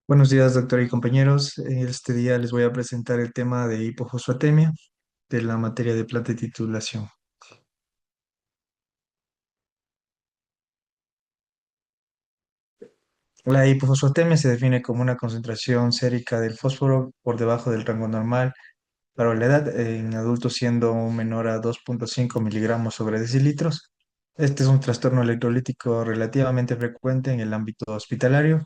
Buenos días, doctor y compañeros. Este día les voy a presentar el tema de hipofosfatemia de la materia de planta de titulación. La hipofosfatemia se define como una concentración sérica del fósforo por debajo del rango normal para la edad en adultos siendo menor a 2,5 miligramos sobre decilitros. Este es un trastorno electrolítico relativamente frecuente en el ámbito hospitalario,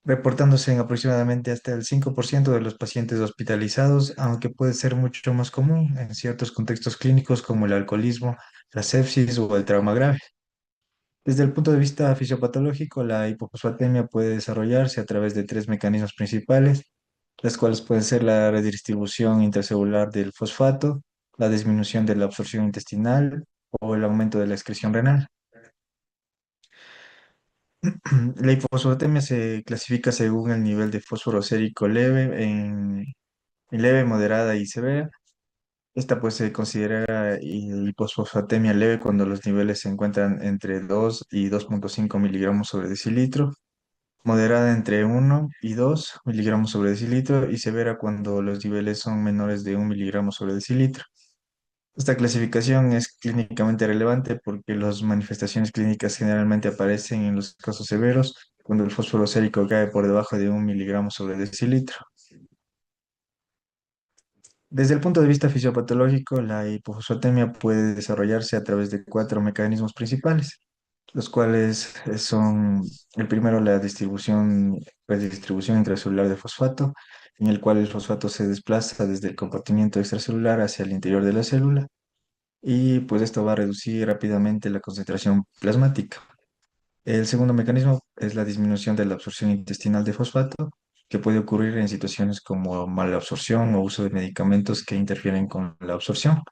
reportándose en aproximadamente hasta el 5% de los pacientes hospitalizados, aunque puede ser mucho más común en ciertos contextos clínicos como el alcoholismo, la sepsis o el trauma grave. Desde el punto de vista fisiopatológico, la hipofosfatemia puede desarrollarse a través de tres mecanismos principales, las cuales pueden ser la redistribución intracelular del fosfato, la disminución de la absorción intestinal o el aumento de la excreción renal. La hipofosfatemia se clasifica según el nivel de fósforo sérico leve en leve, moderada y severa. Esta pues se considera hipofosfatemia leve cuando los niveles se encuentran entre 2 y 2,5 miligramos sobre decilitro, moderada entre 1 y 2 miligramos sobre decilitro y severa cuando los niveles son menores de 1 miligramo sobre decilitro. Esta clasificación es clínicamente relevante porque las manifestaciones clínicas generalmente aparecen en los casos severos cuando el fósforo sérico cae por debajo de 1 miligramo sobre decilitro. Desde el punto de vista fisiopatológico, la hipofosfatemia puede desarrollarse a través de cuatro mecanismos principales, los cuales son el primero, la redistribución intracelular de fosfato, en el cual el fosfato se desplaza desde el compartimiento extracelular hacia el interior de la célula y pues esto va a reducir rápidamente la concentración plasmática. El segundo mecanismo es la disminución de la absorción intestinal de fosfato, que puede ocurrir en situaciones como mala absorción o uso de medicamentos que interfieren con la absorción.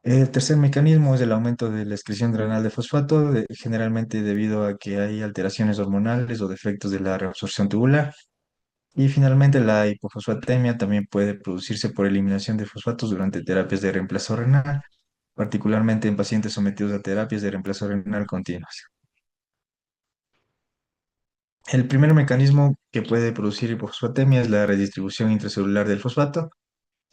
El tercer mecanismo es el aumento de la excreción renal de fosfato, generalmente debido a que hay alteraciones hormonales o defectos de la reabsorción tubular. Y finalmente, la hipofosfatemia también puede producirse por eliminación de fosfatos durante terapias de reemplazo renal, particularmente en pacientes sometidos a terapias de reemplazo renal continuas. El primer mecanismo que puede producir hipofosfatemia es la redistribución intracelular del fosfato.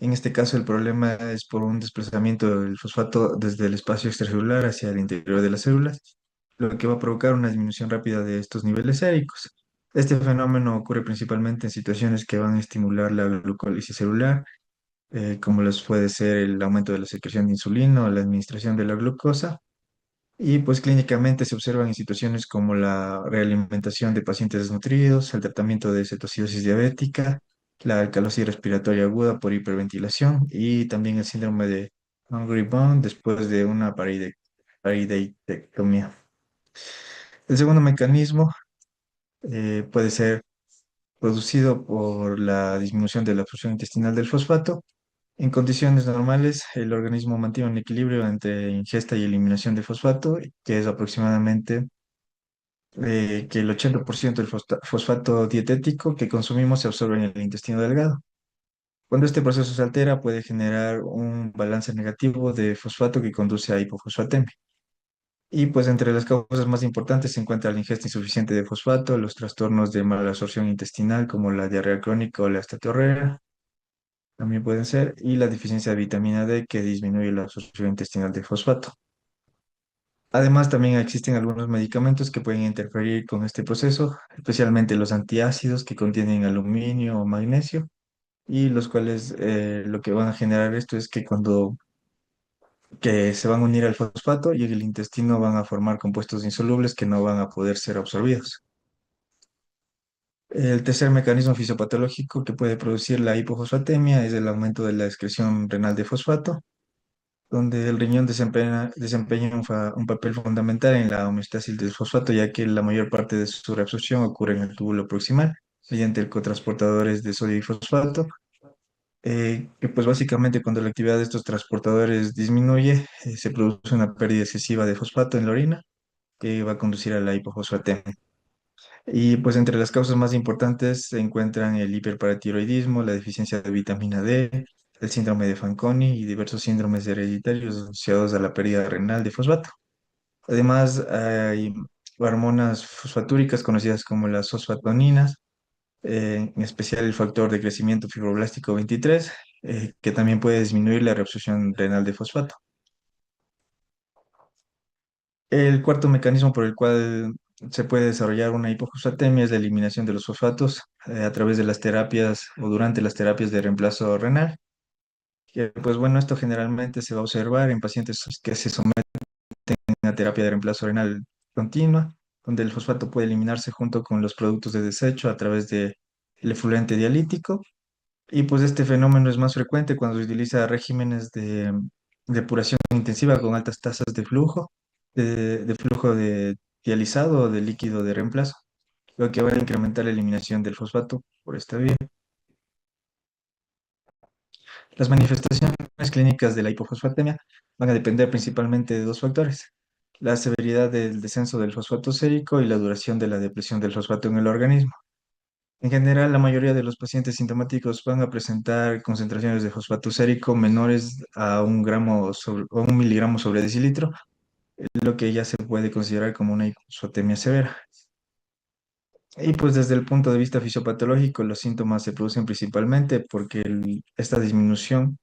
En este caso, el problema es por un desplazamiento del fosfato desde el espacio extracelular hacia el interior de las células, lo que va a provocar una disminución rápida de estos niveles séricos. Este fenómeno ocurre principalmente en situaciones que van a estimular la glucólisis celular, como los puede ser el aumento de la secreción de insulina o la administración de la glucosa. Y pues clínicamente se observan en situaciones como la realimentación de pacientes desnutridos, el tratamiento de cetoacidosis diabética, la alcalosis respiratoria aguda por hiperventilación y también el síndrome de Hungry Bone después de una paridectomía. El segundo mecanismo puede ser producido por la disminución de la absorción intestinal del fosfato. En condiciones normales, el organismo mantiene un equilibrio entre ingesta y eliminación de fosfato, que es aproximadamente que el 80% del fosfato dietético que consumimos se absorbe en el intestino delgado. Cuando este proceso se altera, puede generar un balance negativo de fosfato que conduce a hipofosfatemia. Y pues entre las causas más importantes se encuentra la ingesta insuficiente de fosfato, los trastornos de mala absorción intestinal como la diarrea crónica o la esteatorrea, también pueden ser, y la deficiencia de vitamina D que disminuye la absorción intestinal de fosfato. Además, también existen algunos medicamentos que pueden interferir con este proceso, especialmente los antiácidos que contienen aluminio o magnesio, y los cuales lo que van a generar esto es que cuando que se van a unir al fosfato y en el intestino van a formar compuestos insolubles que no van a poder ser absorbidos. El tercer mecanismo fisiopatológico que puede producir la hipofosfatemia es el aumento de la excreción renal de fosfato, donde el riñón desempeña un papel fundamental en la homeostasis del fosfato, ya que la mayor parte de su reabsorción ocurre en el túbulo proximal, mediante el cotransportadores de sodio y fosfato, que pues básicamente cuando la actividad de estos transportadores disminuye, se produce una pérdida excesiva de fosfato en la orina, que va a conducir a la hipofosfatemia. Y pues entre las causas más importantes se encuentran el hiperparatiroidismo, la deficiencia de vitamina D, el síndrome de Fanconi y diversos síndromes hereditarios asociados a la pérdida renal de fosfato. Además, hay hormonas fosfatúricas conocidas como las fosfatoninas en especial el factor de crecimiento fibroblástico 23, que también puede disminuir la reabsorción renal de fosfato. El cuarto mecanismo por el cual se puede desarrollar una hipofosfatemia es la eliminación de los fosfatos a través de las terapias o durante las terapias de reemplazo renal. Que, pues bueno, esto generalmente se va a observar en pacientes que se someten a terapia de reemplazo renal continua, donde el fosfato puede eliminarse junto con los productos de desecho a través del efluente dialítico. Y pues este fenómeno es más frecuente cuando se utiliza regímenes de depuración intensiva con altas tasas de flujo de dializado o de líquido de reemplazo, lo que va a incrementar la eliminación del fosfato por esta vía. Las manifestaciones clínicas de la hipofosfatemia van a depender principalmente de dos factores: la severidad del descenso del fosfato sérico y la duración de la depresión del fosfato en el organismo. En general, la mayoría de los pacientes sintomáticos van a presentar concentraciones de fosfato sérico menores a o 1 miligramo sobre decilitro, lo que ya se puede considerar como una hipofosfatemia severa. Y pues desde el punto de vista fisiopatológico, los síntomas se producen principalmente porque esta disminución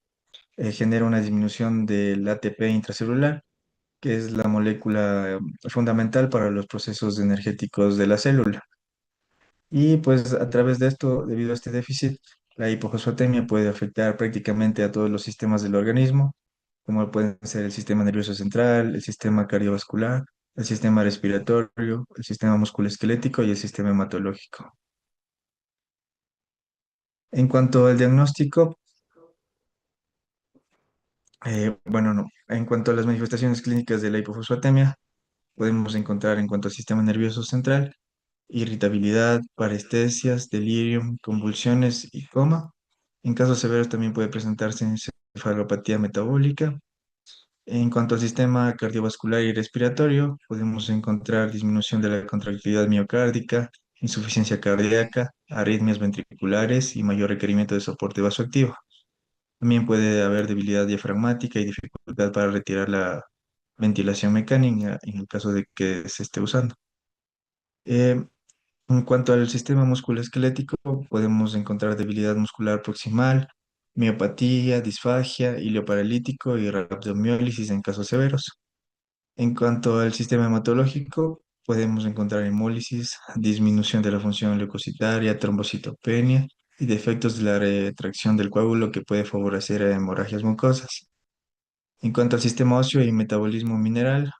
genera una disminución del ATP intracelular, que es la molécula fundamental para los procesos energéticos de la célula. Y pues a través de esto, debido a este déficit, la hipofosfatemia puede afectar prácticamente a todos los sistemas del organismo, como pueden ser el sistema nervioso central, el sistema cardiovascular, el sistema respiratorio, el sistema musculoesquelético y el sistema hematológico. En cuanto al diagnóstico, bueno, no. En cuanto a las manifestaciones clínicas de la hipofosfatemia, podemos encontrar en cuanto al sistema nervioso central, irritabilidad, parestesias, delirium, convulsiones y coma. En casos severos también puede presentarse encefalopatía metabólica. En cuanto al sistema cardiovascular y respiratorio, podemos encontrar disminución de la contractilidad miocárdica, insuficiencia cardíaca, arritmias ventriculares y mayor requerimiento de soporte vasoactivo. También puede haber debilidad diafragmática y dificultad para retirar la ventilación mecánica en el caso de que se esté usando. Eh, en cuanto al sistema musculoesquelético, podemos encontrar debilidad muscular proximal, miopatía, disfagia, hilio paralítico y rhabdomiólisis en casos severos. En cuanto al sistema hematológico, podemos encontrar hemólisis, disminución de la función leucocitaria, trombocitopenia y defectos de la retracción del coágulo que puede favorecer a hemorragias mucosas. En cuanto al sistema óseo y metabolismo mineral,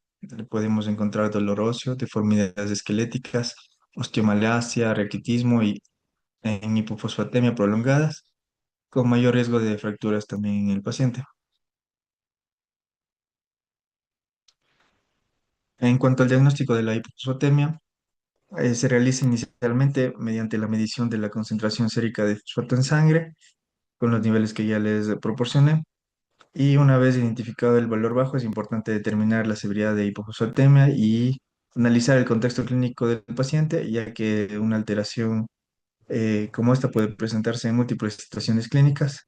podemos encontrar dolor óseo, deformidades esqueléticas, osteomalacia, raquitismo y en hipofosfatemia prolongadas, con mayor riesgo de fracturas también en el paciente. En cuanto al diagnóstico de la hipofosfatemia, se realiza inicialmente mediante la medición de la concentración sérica de fosfato en sangre, con los niveles que ya les proporcioné. Y una vez identificado el valor bajo, es importante determinar la severidad de hipofosfatemia y analizar el contexto clínico del paciente, ya que una alteración como esta puede presentarse en múltiples situaciones clínicas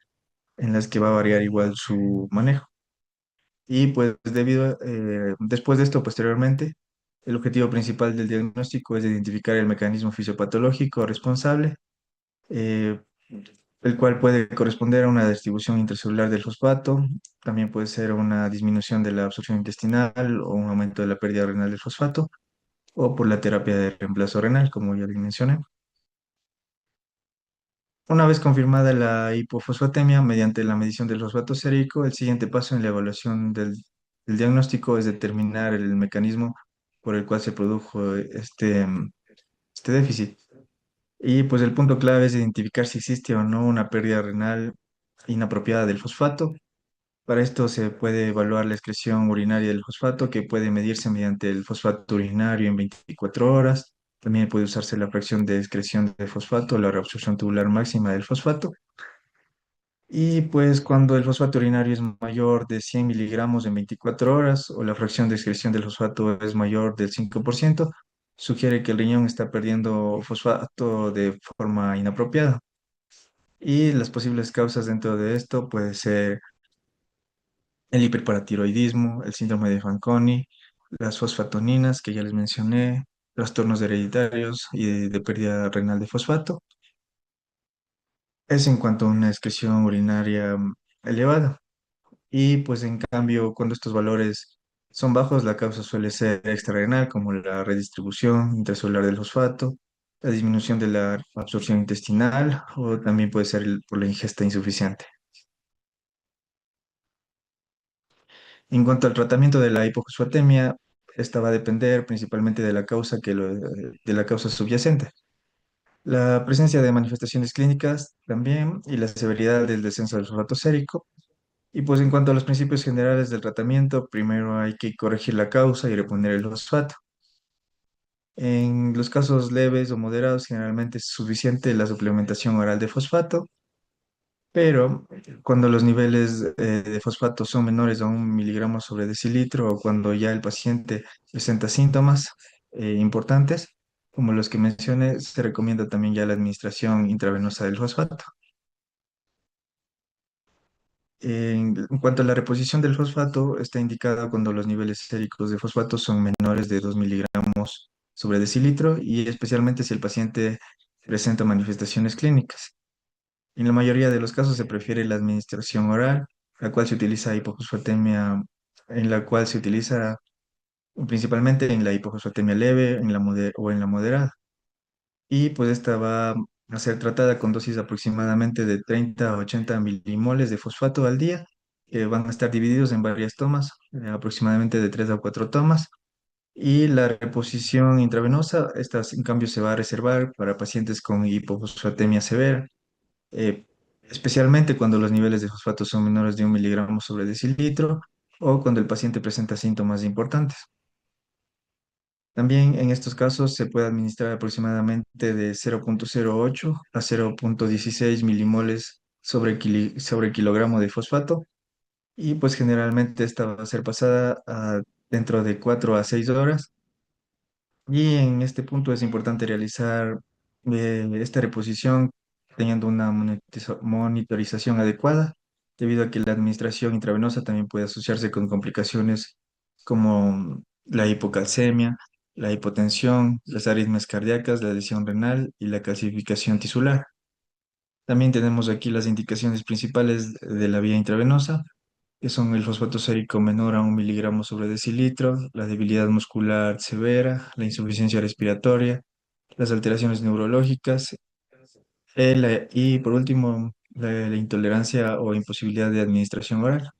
en las que va a variar igual su manejo. Y pues después de esto, posteriormente, el objetivo principal del diagnóstico es identificar el mecanismo fisiopatológico responsable, eh, el cual puede corresponder a una distribución intracelular del fosfato, también puede ser una disminución de la absorción intestinal o un aumento de la pérdida renal del fosfato, o por la terapia de reemplazo renal, como ya les mencioné. Una vez confirmada la hipofosfatemia mediante la medición del fosfato sérico, el siguiente paso en la evaluación del diagnóstico es determinar el mecanismo por el cual se produjo este déficit. Y pues el punto clave es identificar si existe o no una pérdida renal inapropiada del fosfato. Para esto se puede evaluar la excreción urinaria del fosfato, que puede medirse mediante el fosfato urinario en 24 horas. También puede usarse la fracción de excreción de fosfato, la reabsorción tubular máxima del fosfato. Y pues cuando el fosfato urinario es mayor de 100 miligramos en 24 horas o la fracción de excreción del fosfato es mayor del 5%, sugiere que el riñón está perdiendo fosfato de forma inapropiada. Y las posibles causas dentro de esto puede ser el hiperparatiroidismo, el síndrome de Fanconi, las fosfatoninas que ya les mencioné, trastornos hereditarios y de pérdida renal de fosfato. es en cuanto a una excreción urinaria elevada. Y pues en cambio, cuando estos valores son bajos, la causa suele ser extrarrenal, como la redistribución intracelular del fosfato, la disminución de la absorción intestinal o también puede ser por la ingesta insuficiente. En cuanto al tratamiento de la hipofosfatemia, esta va a depender principalmente de la causa de la causa subyacente. La presencia de manifestaciones clínicas también y la severidad del descenso del fosfato sérico. Y pues en cuanto a los principios generales del tratamiento, primero hay que corregir la causa y reponer el fosfato. En los casos leves o moderados, generalmente es suficiente la suplementación oral de fosfato, pero cuando los niveles de fosfato son menores a 1 miligramo sobre decilitro o cuando ya el paciente presenta síntomas importantes, como los que mencioné, se recomienda también ya la administración intravenosa del fosfato. En cuanto a la reposición del fosfato, está indicada cuando los niveles séricos de fosfato son menores de 2 miligramos sobre decilitro y especialmente si el paciente presenta manifestaciones clínicas. En la mayoría de los casos se prefiere la administración oral, la cual se utiliza hipofosfatemia, en la cual se utiliza principalmente en la hipofosfatemia leve o en la moderada. Y pues esta va a ser tratada con dosis aproximadamente de 30 a 80 milimoles de fosfato al día, que van a estar divididos en varias tomas, aproximadamente de 3 a 4 tomas. Y la reposición intravenosa, esta en cambio se va a reservar para pacientes con hipofosfatemia severa, eh, especialmente cuando los niveles de fosfato son menores de 1 miligramo sobre decilitro o cuando el paciente presenta síntomas importantes. También en estos casos se puede administrar aproximadamente de 0,08 a 0,16 milimoles sobre kilogramo de fosfato y pues generalmente esta va a ser pasada dentro de 4 a 6 horas y en este punto es importante realizar esta reposición teniendo una monitorización adecuada, debido a que la administración intravenosa también puede asociarse con complicaciones como la hipocalcemia, la hipotensión, las arritmias cardíacas, la lesión renal y la calcificación tisular. También tenemos aquí las indicaciones principales de la vía intravenosa, que son el fosfato sérico menor a 1 miligramo sobre decilitro, la debilidad muscular severa, la insuficiencia respiratoria, las alteraciones neurológicas y por último la intolerancia o imposibilidad de administración oral.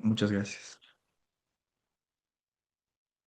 Muchas gracias.